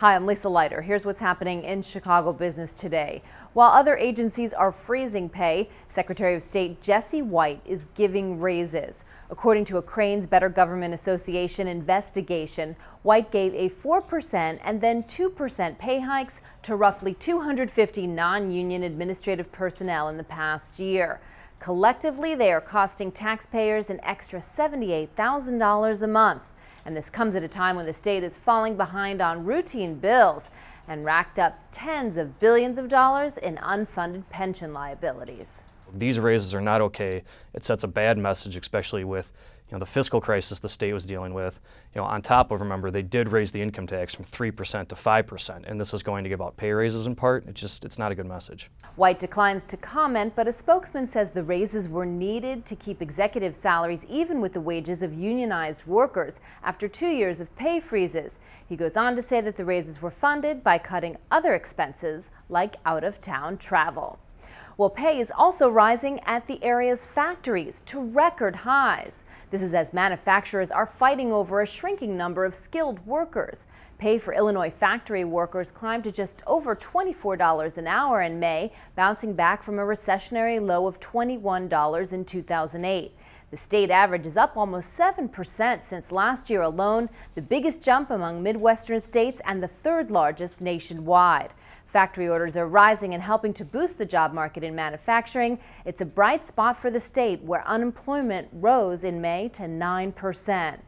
Hi, I'm Lisa Leiter. Here's what's happening in Chicago business today. While other agencies are freezing pay, Secretary of State Jesse White is giving raises. According to a Crain's Better Government Association investigation, White gave a 4% and then 2% pay hikes to roughly 250 non-union administrative personnel in the past year. Collectively, they are costing taxpayers an extra $78,000 a month. And this comes at a time when the state is falling behind on routine bills and racked up tens of billions of dollars in unfunded pension liabilities. These raises are not okay. It sets a bad message, especially with the fiscal crisis the state was dealing with. On top of, remember, they did raise the income tax from 3% to 5%, and this is going to give out pay raises in part. It's not a good message. White declines to comment, but a spokesman says the raises were needed to keep executive salaries even with the wages of unionized workers after 2 years of pay freezes. He goes on to say that the raises were funded by cutting other expenses like out-of-town travel. Well, pay is also rising at the area's factories to record highs. This is as manufacturers are fighting over a shrinking number of skilled workers. Pay for Illinois factory workers climbed to just over $24 an hour in May, bouncing back from a recessionary low of $21 in 2008. The state average is up almost 7% since last year alone, the biggest jump among Midwestern states and the third largest nationwide. Factory orders are rising and helping to boost the job market in manufacturing. It's a bright spot for the state where unemployment rose in May to 9%.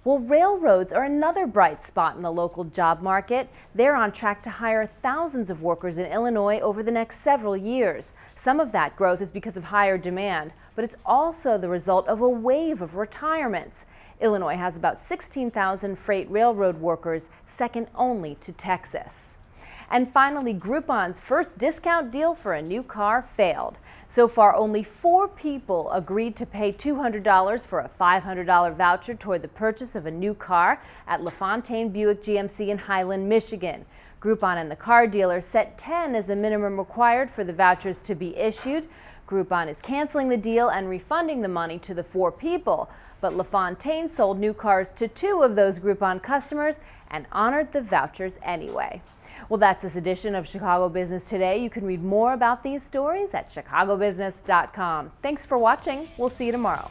Well, railroads are another bright spot in the local job market. They're on track to hire thousands of workers in Illinois over the next several years. Some of that growth is because of higher demand, but it's also the result of a wave of retirements. Illinois has about 16,000 freight railroad workers, second only to Texas. And finally, Groupon's first discount deal for a new car failed. So far, only 4 people agreed to pay $200 for a $500 voucher toward the purchase of a new car at LaFontaine Buick GMC in Highland, Michigan. Groupon and the car dealer set 10 as the minimum required for the vouchers to be issued. Groupon is canceling the deal and refunding the money to the 4 people. But LaFontaine sold new cars to 2 of those Groupon customers and honored the vouchers anyway. Well, that's this edition of Chicago Business Today. You can read more about these stories at chicagobusiness.com. Thanks for watching. We'll see you tomorrow.